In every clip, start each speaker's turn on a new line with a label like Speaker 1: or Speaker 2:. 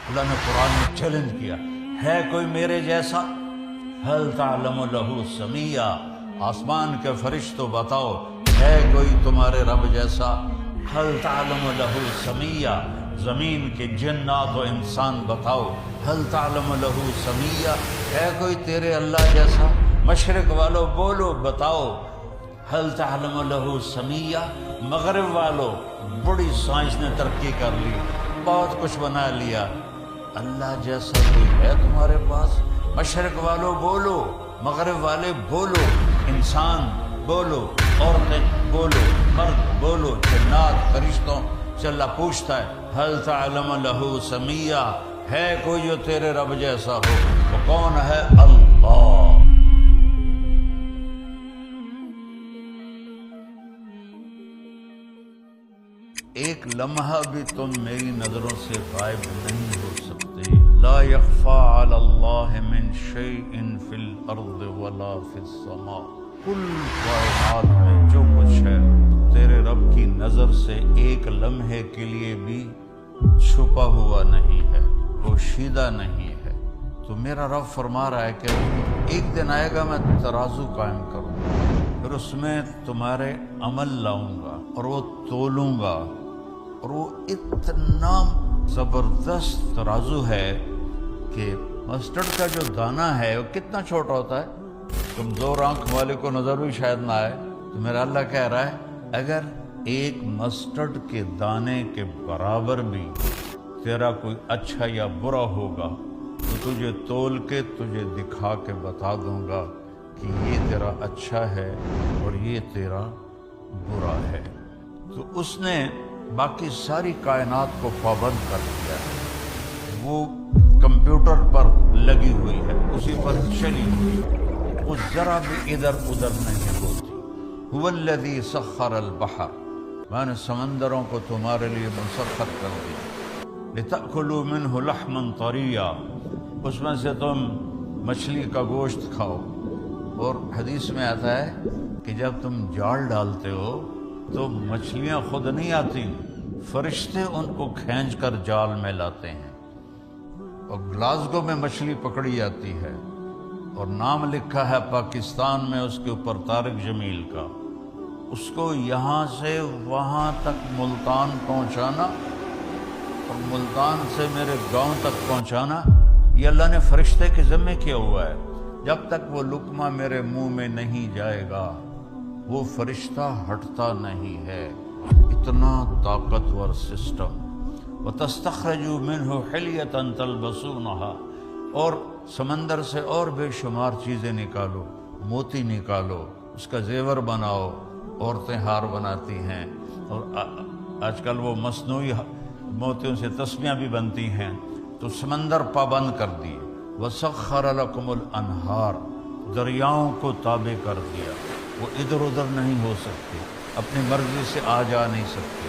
Speaker 1: اللہ نے قرآن میں چیلنج کیا، ہے کوئی میرے جیسا؟ هل تعلم له سمیہ، آسمان کے فرشتوں بتاؤ ہے کوئی تمہارے رب جیسا؟ هل تعلم له سمیہ، زمین کے جنات و انسان بتاؤ هل تعلم له سمیہ، ہے کوئی تیرے اللہ جیسا؟ مشرق والو بولو بتاؤ هل تعلم له سمیہ۔ مغرب والو بڑی سائنس نے ترقی کر لی، بہت کچھ بنا لیا، اللہ جیسا کوئی ہے تمہارے پاس؟ مشرق والو بولو، مغرب والے بولو، انسان بولو، عورتیں بولو، مرد بولو، جنات فرشتوں سے اللہ پوچھتا ہے هل تعلم له سمیہ، ہے کوئی جو تیرے رب جیسا ہو؟ وہ کون ہے؟ اللہ۔ ایک لمحہ بھی تم میری نظروں سے غائب نہیں ہو سکتے۔ لا یخفی علی اللہ من شیء فی الارض ولا فی السماء، کل کائنات میں جو کچھ ہے تیرے رب کی نظر سے ایک لمحے کے لیے بھی چھپا ہوا نہیں ہے، پوشیدہ نہیں ہے۔ تو میرا رب فرما رہا ہے کہ ایک دن آئے گا میں ترازو قائم کروں گا، پھر اس میں تمہارے عمل لاؤں گا اور وہ تولوں گا، اور وہ اتنا زبردست ترازو ہے کہ مسٹرڈ کا جو دانہ ہے وہ کتنا چھوٹا ہوتا ہے، کمزور آنکھ والے کو نظر بھی شاید نہ آئے، تو میرا اللہ کہہ رہا ہے اگر ایک مسٹرڈ کے دانے کے برابر بھی تیرا کوئی اچھا یا برا ہوگا تو تجھے تول کے تجھے دکھا کے بتا دوں گا کہ یہ تیرا اچھا ہے اور یہ تیرا برا ہے۔ تو اس نے باقی ساری کائنات کو پابند کر دیا ہے، وہ کمپیوٹر پر لگی ہوئی ہے، اسی پر چلی ہوئی ہے، وہ ذرا بھی ادھر ادھر نہیں ہوتی۔ هو الذی سخر البحر، میں نے سمندروں کو تمہارے لیے مسخر کر دیا، لتأکلوا منہ لحما طریا، اس میں سے تم مچھلی کا گوشت کھاؤ۔ اور حدیث میں آتا ہے کہ جب تم جال ڈالتے ہو تو مچھلیاں خود نہیں آتی، فرشتے ان کو کھینچ کر جال میں لاتے ہیں، اور گلاسگو میں مچھلی پکڑی جاتی ہے اور نام لکھا ہے پاکستان میں اس کے اوپر طارق جمیل کا، اس کو یہاں سے وہاں تک ملتان پہنچانا اور ملتان سے میرے گاؤں تک پہنچانا، یہ اللہ نے فرشتے کے ذمہ کیا ہوا ہے۔ جب تک وہ لقمہ میرے منہ میں نہیں جائے گا وہ فرشتہ ہٹتا نہیں ہے، اتنا طاقتور سسٹم۔ وَتَسْتَخْرَجُوا مِنْهُ حِلْيَةً تَلْبَسُونَهَا، اور سمندر سے اور بے شمار چیزیں نکالو، موتی نکالو، اس کا زیور بناؤ، عورتیں ہار بناتی ہیں، اور آج کل وہ مصنوعی موتیوں سے تسبیحاں بھی بنتی ہیں، تو سمندر پابند کر دیے۔ وَسَخَّرَ لَكُمُ الْأَنْهَارَ، دریاؤں کو تابع کر دیا، وہ ادھر ادھر نہیں ہو سکتے، اپنی مرضی سے آ جا نہیں سکتے،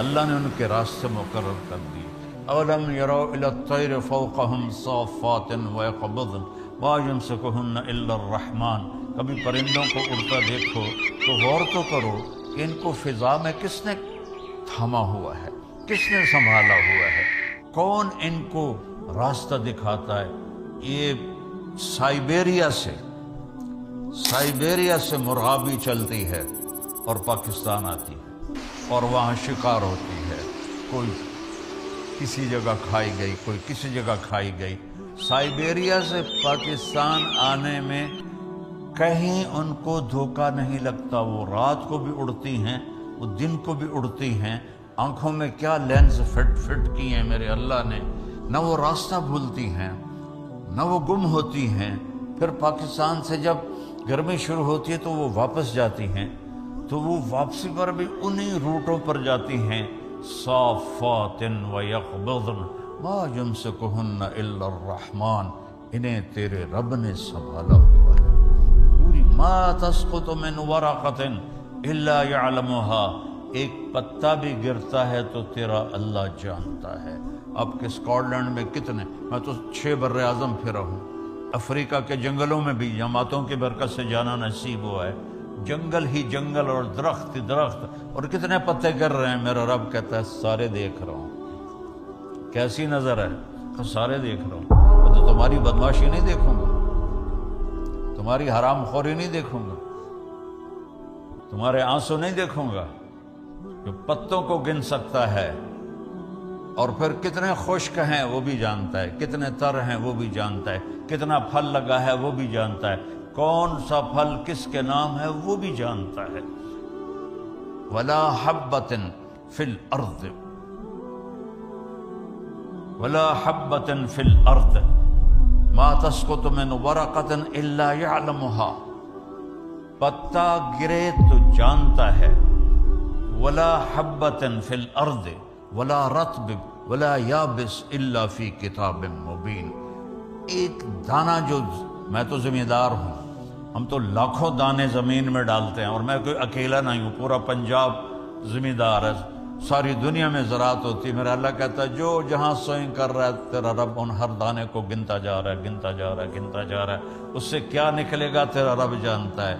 Speaker 1: اللہ نے ان کے راستے مقرر کر دیے۔ اولم یروا الی الطیر فوقہم صافات ویقبضن ما یمسکہن الا الرحمن، کبھی پرندوں کو اڑتا دیکھو تو غور تو کرو کہ ان کو فضا میں کس نے تھاما ہوا ہے، کس نے سنبھالا ہوا ہے، کون ان کو راستہ دکھاتا ہے۔ یہ سائبیریا سے مرغابی چلتی ہے اور پاکستان آتی ہے اور وہاں شکار ہوتی ہے، کوئی کسی جگہ کھائی گئی، کوئی کسی جگہ کھائی گئی۔ سائبیریا سے پاکستان آنے میں کہیں ان کو دھوکہ نہیں لگتا، وہ رات کو بھی اڑتی ہیں، وہ دن کو بھی اڑتی ہیں، آنکھوں میں کیا لینز فٹ کی ہیں میرے اللہ نے، نہ وہ راستہ بھولتی ہیں نہ وہ گم ہوتی ہیں۔ پھر پاکستان سے جب گرمی شروع ہوتی ہے تو وہ واپس جاتی ہیں، تو وہ واپسی پر بھی انہی روٹوں پر جاتی ہیں۔ صافات ویقبضن ما یمسکہن الا الرحمن، انہیں تیرے رب نے سنبھالا ہوا ہے۔ پوری ما تسقط من ورقۃ الا یعلمها، ایک پتا بھی گرتا ہے تو تیرا اللہ جانتا ہے۔ اب کے اسکاٹ لینڈ میں کتنے، میں تو 6 بر اعظم پھرا ہوں، افریقہ کے جنگلوں میں بھی جماعتوں کی برکت سے جانا نصیب ہوا ہے، جنگل ہی جنگل اور درخت ہی درخت، اور کتنے پتے گر رہے ہیں، میرا رب کہتا ہے سارے دیکھ رہا ہوں۔ کیسی نظر ہے؟ کہ سارے دیکھ رہا ہوں، میں تو تمہاری بدماشی نہیں دیکھوں گا، تمہاری حرام خوری نہیں دیکھوں گا، تمہارے آنسو نہیں دیکھوں گا۔ جو پتوں کو گن سکتا ہے اور پھر کتنے خشک ہیں وہ بھی جانتا ہے، کتنے تر ہیں وہ بھی جانتا ہے، کتنا پھل لگا ہے وہ بھی جانتا ہے، کون سا پھل کس کے نام ہے وہ بھی جانتا ہے۔ وَلَا حَبَّةٍ فِي الْأَرْضِ وَلَا حَبَّةٍ فِي الْأَرْضِ مَا تَسْقُطُ مِنْ وَرَقَةٍ إِلَّا يَعْلَمُهَا، پتا گرے تو جانتا ہے۔ وَلَا حَبَّةٍ فِي الْأَرْضِ وَلَا رَطْبٍ وَلَا يَابِسٍ إِلَّا فِي كِتَابٍ مُبِينٍ، ایک دانہ جو، میں تو ذمہ دار ہوں، ہم تو لاکھوں دانے زمین میں ڈالتے ہیں، اور میں کوئی اکیلا نہیں ہوں، پورا پنجاب ذمہ دار ہے، ساری دنیا میں زراعت ہوتی ہے۔ میرا اللہ کہتا ہے جو جہاں سوئنگ کر رہا ہے تیرا رب ان ہر دانے کو گنتا جا رہا ہے، گنتا جا رہا ہے، گنتا جا رہا ہے۔ اس سے کیا نکلے گا تیرا رب جانتا ہے،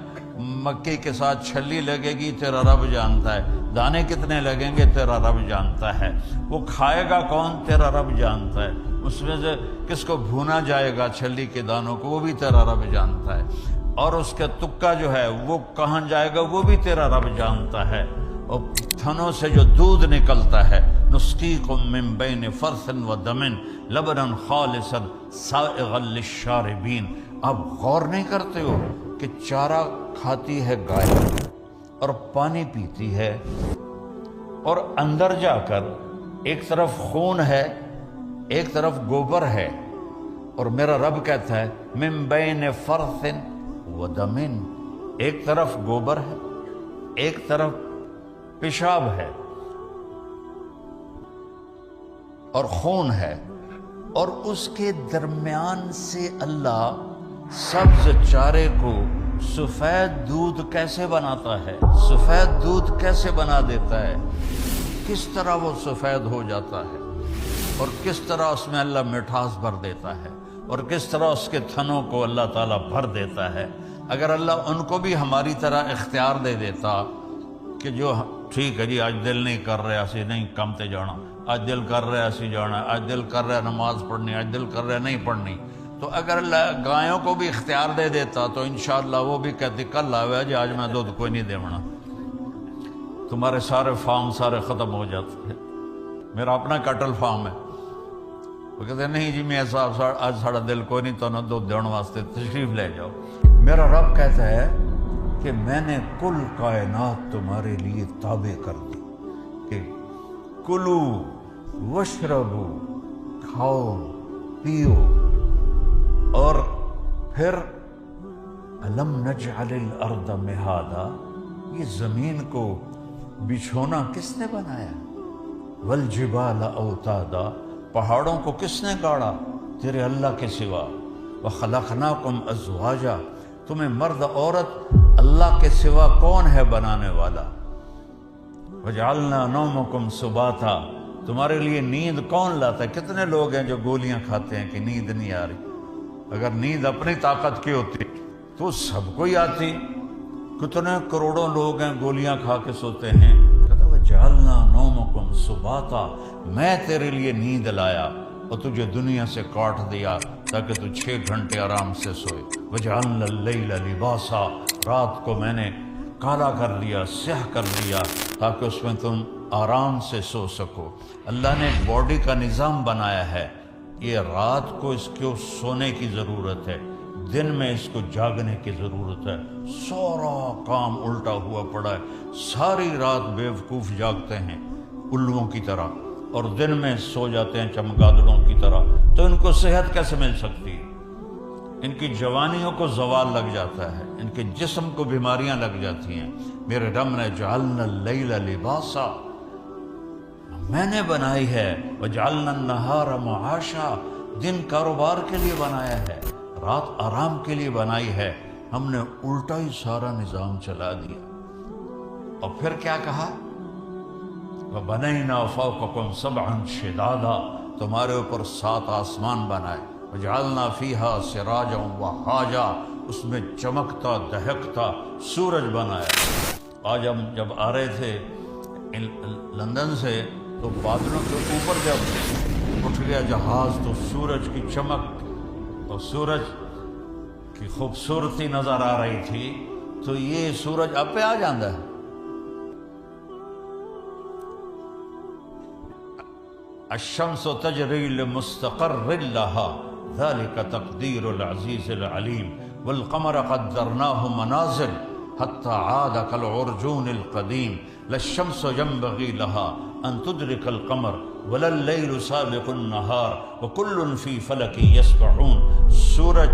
Speaker 1: مکئی کے ساتھ چھلی لگے گی تیرا رب جانتا ہے، دانے کتنے لگیں گے تیرا رب جانتا ہے، وہ کھائے گا کون تیرا رب جانتا ہے، اس میں سے کس کو بھونا جائے گا چھلی کے دانوں کو وہ بھی تیرا رب جانتا ہے، اور اس کا تکا جو ہے وہ کہاں جائے گا وہ بھی تیرا رب جانتا ہے۔ اور تھنوں سے جو دودھ نکلتا ہے، نسقیکم من بین فرث و دم لبنا خالصا سائغا للشاربین، آپ غور نہیں کرتے ہو کہ چارہ کھاتی ہے گائے اور پانی پیتی ہے، اور اندر جا کر ایک طرف خون ہے ایک طرف گوبر ہے، اور میرا رب کہتا ہے من بین فرث و دم، ایک طرف گوبر ہے ایک طرف پیشاب ہے اور خون ہے، اور اس کے درمیان سے اللہ سبز چارے کو سفید دودھ کیسے بناتا ہے، سفید دودھ کیسے بنا دیتا ہے، کس طرح وہ سفید ہو جاتا ہے، اور کس طرح اس میں اللہ مٹھاس بھر دیتا ہے، اور کس طرح اس کے تھنوں کو اللہ تعالیٰ بھر دیتا ہے۔ اگر اللہ ان کو بھی ہماری طرح اختیار دے دیتا کہ جو ٹھیک ہے جی آج دل نہیں کر رہا اسی نہیں کم تے جانا، آج دل کر رہا اسی جانا، آج دل کر رہا نماز پڑھنی، آج دل کر رہا نہیں پڑھنی، تو اگر اللہ گایوں کو بھی اختیار دے دیتا تو انشاءاللہ وہ بھی کہتی کل آوے جی آج میں دودھ کوئی نہیں دیونا، تمہارے سارے فارم سارے ختم ہو جاتے ہیں۔ میرا اپنا کٹل فارم ہے، وہ کہتے ہیں نہیں جی میں صاحب آج ساڑا دل کوئی نہیں تو نہ دودھ دیون واسطے تشریف لے جاؤ۔ میرا رب کہتا ہے کہ میں نے کل کائنات تمہارے لیے تابع کر دی کہ کلو وشربو، کھاؤ پیو، اور پھر الم نجعل الارض مہادا، یہ زمین کو بچھونا کس نے بنایا، والجبال اوتادا، پہاڑوں کو کس نے گاڑا تیرے اللہ کے سوا، وخلقناکم ازواجا، تمہیں مرد عورت اللہ کے سوا کون ہے بنانے والا، وجعلنا نومکم سباتا، تمہارے لیے نیند کون لاتا ہے، کتنے لوگ ہیں جو گولیاں کھاتے ہیں کہ نیند نہیں آ رہی، اگر نیند اپنی طاقت کی ہوتی تو سب کو ہی آتی، کتنے کروڑوں لوگ ہیں گولیاں کھا کے سوتے ہیں، کہتا وجعلنا نومکم سباتا، میں تیرے لیے نیند لایا اور تجھے دنیا سے کاٹ دیا تاکہ تو 6 گھنٹے آرام سے سوئے، وجعلنا اللیل لباسا، رات کو میں نے کالا کر دیا، سیاہ کر دیا تاکہ اس میں تم آرام سے سو سکو۔ اللہ نے باڈی کا نظام بنایا ہے، یہ رات کو اس کو سونے کی ضرورت ہے، دن میں اس کو جاگنے کی ضرورت ہے، سارا کام الٹا ہوا پڑا ہے، ساری رات بیوقوف جاگتے ہیں الوؤں کی طرح اور دن میں سو جاتے ہیں چمگادڑوں کی طرح، تو ان کو صحت کیسے مل سکتی ہے، ان کی جوانیوں کو زوال لگ جاتا ہے، ان کے جسم کو بیماریاں لگ جاتی ہیں۔ میرے رب نے جعلنا اللیل لباسا، میں نے بنائی ہے، وجعلنا النہار معاشا، دن کاروبار کے لیے بنایا ہے، رات آرام کے لیے بنائی ہے، ہم نے الٹا ہی سارا نظام چلا دیا۔ اور پھر کیا کہا، وَبَنَيْنَا فَوْقَكُمْ سَبْعًا شِدَادًا، تمہارے اوپر 7 آسمان بنائے، وَجَعَلْنَا فِيهَا سِرَاجًا وَحَاجًا، اس میں چمکتا دہکتا سورج بنایا۔ آج ہم جب آ رہے تھے لندن سے تو بادلوں کے اوپر جب اٹھ گیا جہاز تو سورج کی چمک اور سورج کی خوبصورتی نظر آ رہی تھی، تو یہ سورج آپ پہ آ جاندہ ہے۔ الشمس تجری لمستقر لها ذلك تقدیر العزیز العلیم والقمر قدرناه منازل حتى عاد كالعرجون القدیم لا الشمس ينبغي لها ان تدرك القمر ولا الليل سابق النهار وكل في فلك يسبحون۔ سورج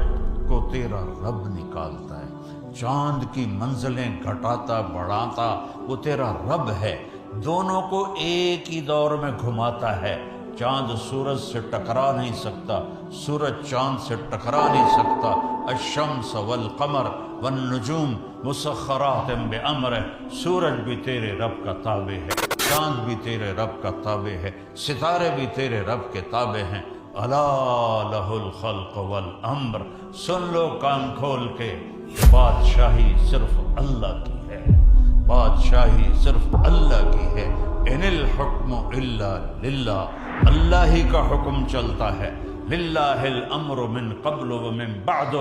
Speaker 1: کو تیرا رب نکالتا ہے، چاند کی منزلیں گھٹاتا بڑھاتا وہ تیرا رب ہے، دونوں کو ایک ہی دور میں گھماتا ہے۔ چاند سورج سے ٹکرا نہیں سکتا، سورج چاند سے ٹکرا نہیں سکتا۔ الشمس والقمر والنجوم مسخرات بامرہ، سورج بھی تیرے رب کا تابع ہے، چاند بھی تیرے رب کا تابع ہے، ستارے بھی تیرے رب کے تابع ہیں۔ الا لہ الخلق والامر، سن لو کان کھول کے، بادشاہی صرف اللہ کی ہے، بادشاہی صرف اللہ کی ہے۔ ان الحکم الا للہ، اللہ ہی کا حکم چلتا ہے۔ للہ الامر من قبل ومن بعد،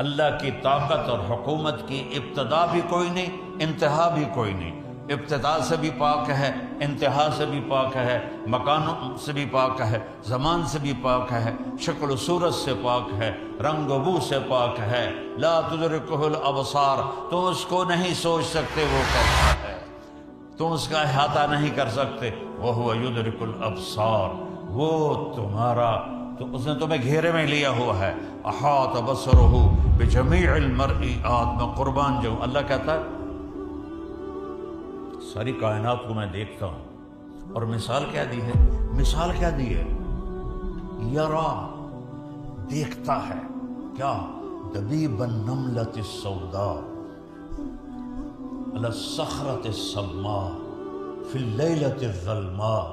Speaker 1: اللہ کی طاقت اور حکومت کی ابتدا بھی کوئی نہیں، انتہا بھی کوئی نہیں۔ ابتدا سے بھی پاک ہے، انتہا سے بھی پاک ہے، مکانوں سے بھی پاک ہے، زمان سے بھی پاک ہے، شکل و صورت سے پاک ہے، رنگ و بو سے پاک ہے۔ لا تدرکہ الابصار، تم اس کو نہیں سوچ سکتے وہ کیسا ہے، تم اس کا احاطہ نہیں کر سکتے۔ وہو یدرک الابصار، وہ تمہارا، تو اس نے تمہیں گھیرے میں لیا ہوا ہے۔ احاط بصرہ بجمیع المرئیات، میں قربان جاؤں، اللہ کہتا ہے ساری کائنات کو میں دیکھتا ہوں، اور مثال کیا دی ہے؟ مثال کیا دی ہے؟ یرا، دیکھتا ہے کیا؟ دبیب النملۃ السوداء علی الصخرۃ الصماء فی اللیلۃ الظلماء۔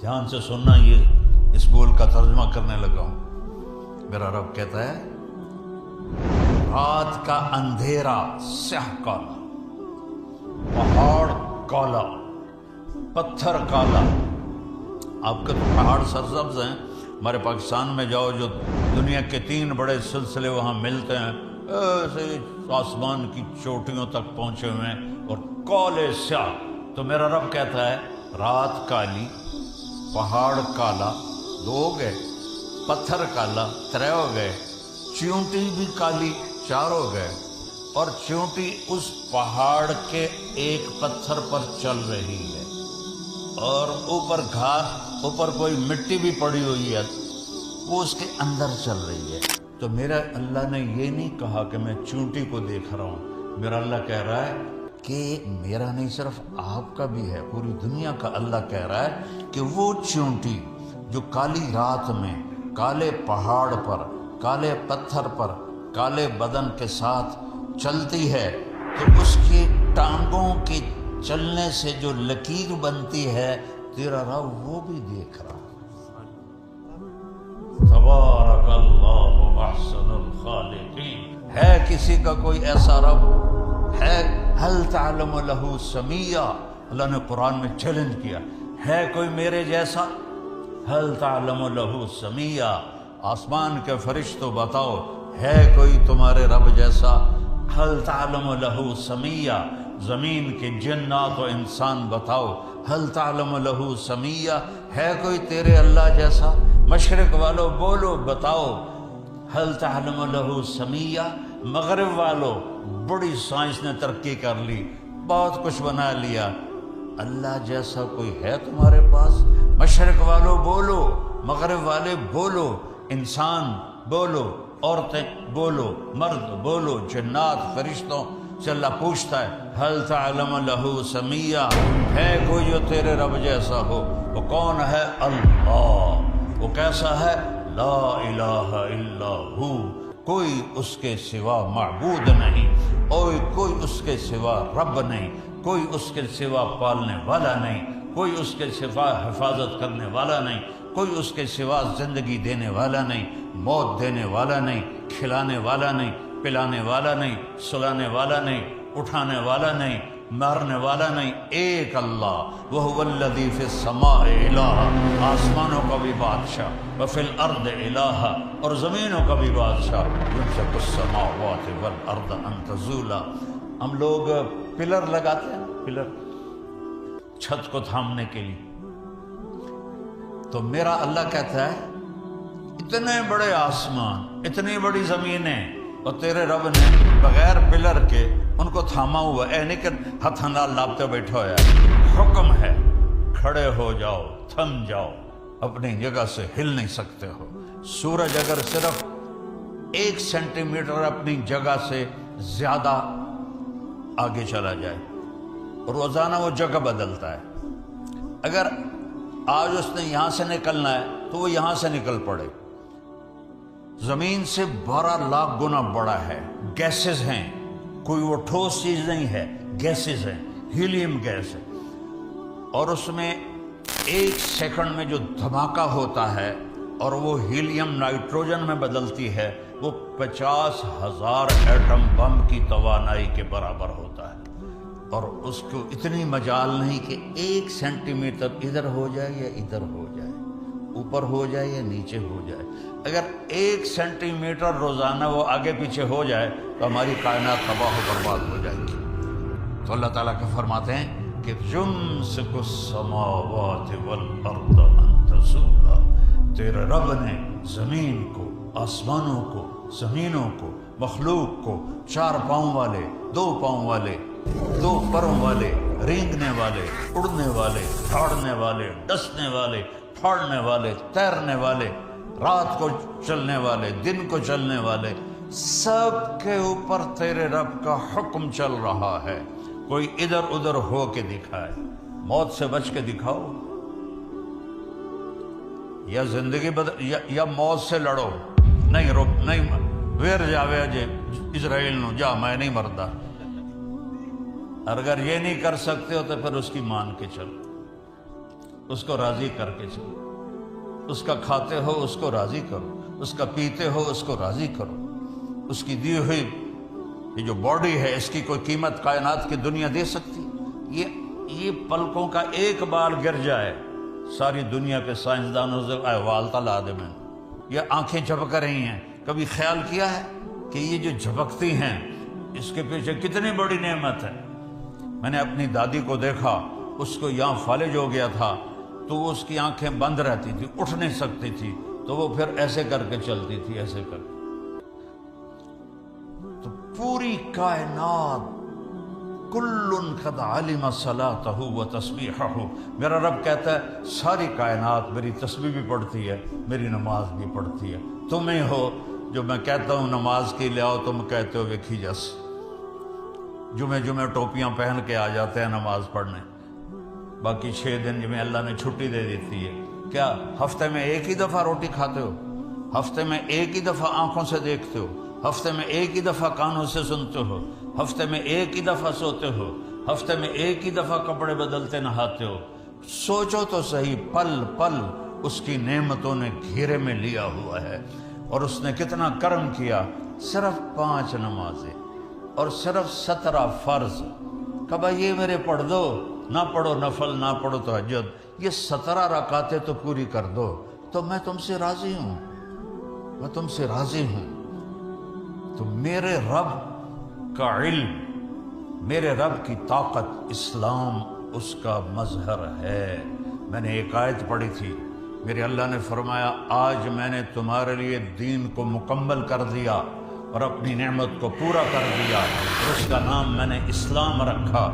Speaker 1: دھیان سے سننا، یہ اس بول کا ترجمہ کرنے لگا ہوں۔ میرا رب کہتا ہے رات کا اندھیرا سیاہ کالا، پہاڑ کالا، پتھر کالا۔ آپ کے تو پہاڑ سرسبز ہیں، ہمارے پاکستان میں جاؤ جو دنیا کے 3 بڑے سلسلے وہاں ملتے ہیں، ایسے آسمان کی چوٹیوں تک پہنچے ہوئے ہیں اور کالے سیاہ۔ تو میرا رب کہتا ہے رات کالی، پہاڑ کالا، 2 ہو گئے، پتھر کالا 3 ہو گئے، چیونٹی بھی کالی 4 ہو گئے، اور چیونٹی اس پہاڑ کے ایک پتھر پر چل رہی ہے، اور اوپر گھاس، اوپر کوئی مٹی بھی پڑی ہوئی ہے، وہ اس کے اندر چل رہی ہے۔ تو میرا اللہ نے یہ نہیں کہا کہ میں چیونٹی کو دیکھ رہا ہوں، میرا اللہ کہہ رہا ہے کہ میرا نہیں صرف آپ کا بھی ہے، پوری دنیا کا اللہ کہہ رہا ہے کہ وہ چیونٹی جو کالی رات میں کالے پہاڑ پر، کالے پتھر پر، کالے بدن کے ساتھ چلتی ہے، تو اس کی ٹانگوں کے چلنے سے جو لکیر بنتی ہے، تیرا رب وہ بھی دیکھ رہا ہے۔ تبارک اللہ احسن الخالقین۔ ہے کسی کا کوئی ایسا رب ہے؟ هل تعلم له سمیہ، اللہ نے قرآن میں چیلنج کیا، ہے کوئی میرے جیسا؟ هل تعلم له سمیہ، آسمان کے فرشتوں بتاؤ ہے کوئی تمہارے رب جیسا؟ هل تعلم له سمیہ، زمین کے جنات و انسان بتاؤ هل تعلم له سمیہ، ہے کوئی تیرے اللہ جیسا؟ مشرق والو بولو، بتاؤ هل تعلم له سمیہ۔ مغرب والو، بڑی سائنس نے ترقی کر لی، بہت کچھ بنا لیا، اللہ جیسا کوئی ہے تمہارے پاس؟ مشرق والو بولو، مغرب والے بولو، انسان بولو، عورتیں بولو، مرد بولو، جنات فرشتوں سے اللہ پوچھتا ہے هل تعلم له سمیہ، ہے کوئی جو تیرے رب جیسا ہو؟ وہ کون ہے؟ اللہ۔ وہ کیسا ہے؟ لا الہ الا ہو، کوئی اس کے سوا معبود نہیں، اور کوئی اس کے سوا رب نہیں، کوئی اس کے سوا پالنے والا نہیں، کوئی اس کے سوا حفاظت کرنے والا نہیں، کوئی اس کے سوا زندگی دینے والا نہیں، موت دینے والا نہیں، کھلانے والا نہیں، پلانے والا نہیں، سلانے والا نہیں، اٹھانے والا نہیں، مارنے والا نہیں، ایک اللہ، وہو الذی فی السماء الہ، آسمانوں کا بھی بادشاہ، وفی الارض الہ، اور زمینوں کا بھی بادشاہ، یمسک السماوات والارض ان تزولا۔ ہم لوگ پلر لگاتے ہیں، پلر چھت کو تھامنے کے لیے، تو میرا اللہ کہتا ہے اتنے بڑے آسمان، اتنی بڑی زمینیں، اور تیرے رب نے بغیر پلر کے ان کو تھاما ہوا ہے، نہیں کہ ہتھ نال لابتے بیٹھا ہوا ہے، حکم ہے کھڑے ہو جاؤ، تھم جاؤ، اپنی جگہ سے ہل نہیں سکتے ہو۔ سورج اگر صرف 1 سینٹی میٹر اپنی جگہ سے زیادہ آگے چلا جائے، روزانہ وہ جگہ بدلتا ہے، اگر آج اس نے یہاں سے نکلنا ہے تو وہ یہاں سے نکل پڑے۔ زمین سے 12 لاکھ گنا بڑا ہے، گیسز ہیں، کوئی وہ ٹھوس چیز نہیں ہے، گیسز ہیں، ہیلیم گیس ہے، اور اس میں 1 سیکنڈ میں جو دھماکہ ہوتا ہے اور وہ ہیلیم نائٹروجن میں بدلتی ہے، وہ 50,000 ایٹم بم کی توانائی کے برابر ہوتا ہے، اور اس کو اتنی مجال نہیں کہ 1 سینٹی میٹر ادھر ہو جائے یا ادھر ہو جائے، اوپر ہو جائے یا نیچے ہو جائے۔ اگر 1 سینٹی میٹر روزانہ وہ آگے پیچھے ہو جائے تو ہماری کائنات تباہ و برباد ہو جائے گی۔ تو اللہ تعالیٰ کا فرماتے ہیں کہ یمسک السماوات والارض ان تزولا، تیرے رب نے زمین کو، آسمانوں کو، زمینوں کو، مخلوق کو، 4 پاؤں والے، 2 پاؤں والے، 2 پروں والے، رینگنے والے، اڑنے والے، دوڑنے والے، ڈسنے والے، پھاڑنے والے، تیرنے والے، رات کو چلنے والے، دن کو چلنے والے، سب کے اوپر تیرے رب کا حکم چل رہا ہے۔ کوئی ادھر ادھر ہو کے دکھائے، موت سے بچ کے دکھاؤ، یا زندگی یا موت سے لڑو، نہیں ویر جاوے جے اسرائیل نو جا میں نہیں مردا۔ اور اگر یہ نہیں کر سکتے ہو تو پھر اس کی مان کے چلو، اس کو راضی کر کے چلو، اس کا کھاتے ہو اس کو راضی کرو، اس کا پیتے ہو اس کو راضی کرو، اس کی دی ہوئی یہ جو باڈی ہے اس کی کوئی قیمت کائنات کی دنیا دے سکتی؟ یہ پلکوں کا ایک بال گر جائے ساری دنیا کے سائنسدانوں سے احوال تلا دے۔ میں یہ آنکھیں جھپک رہی ہیں، کبھی خیال کیا ہے کہ یہ جو جھپکتی ہیں اس کے پیچھے کتنی بڑی نعمت ہے؟ میں نے اپنی دادی کو دیکھا، اس کو یہاں فالج ہو گیا تھا تو وہ اس کی آنکھیں بند رہتی تھی، اٹھ نہیں سکتی تھی، تو وہ پھر ایسے کر کے چلتی تھی، ایسے کر کے۔ تو پوری کائنات کل قد علم صلاتہ و تسبیحہ، میرا رب کہتا ہے ساری کائنات میری تسبیح بھی پڑھتی ہے، میری نماز بھی پڑھتی ہے۔ تمہیں ہو جو میں کہتا ہوں نماز کے لیے آؤ، تم کہتے ہو ویکھی جس، جمعے ٹوپیاں پہن کے آ جاتے ہیں نماز پڑھنے، باقی 6 دن میں اللہ نے چھٹی دے دیتی ہے۔ کیا ہفتے میں 1 ہی دفعہ روٹی کھاتے ہو؟ ہفتے میں 1 ہی دفعہ آنکھوں سے دیکھتے ہو؟ ہفتے میں 1 ہی دفعہ کانوں سے سنتے ہو؟ ہفتے میں 1 ہی دفعہ سوتے ہو؟ ہفتے میں 1 ہی دفعہ کپڑے بدلتے نہاتے ہو؟ سوچو تو صحیح، پل پل اس کی نعمتوں نے گھیرے میں لیا ہوا ہے، اور اس نے کتنا کرم کیا۔ صرف 5 نمازیں اور صرف 17 فرض، کبھا یہ میرے پڑھ دو، نہ پڑھو نفل، نہ پڑھو تہجد، یہ 17 رکعتیں تو پوری کر دو تو میں تم سے راضی ہوں، میں تم سے راضی ہوں۔ تو میرے رب کا علم، میرے رب کی طاقت، اسلام اس کا مظہر ہے۔ میں نے ایک آیت پڑھی تھی، میرے اللہ نے فرمایا آج میں نے تمہارے لیے دین کو مکمل کر دیا اور اپنی نعمت کو پورا کر دیا، اور اس کا نام میں نے اسلام رکھا۔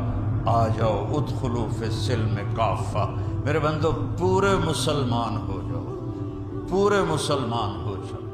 Speaker 1: آ جاؤ ادخلوا فی السلم کافہ، میرے بندو پورے مسلمان ہو جاؤ، پورے مسلمان ہو جاؤ۔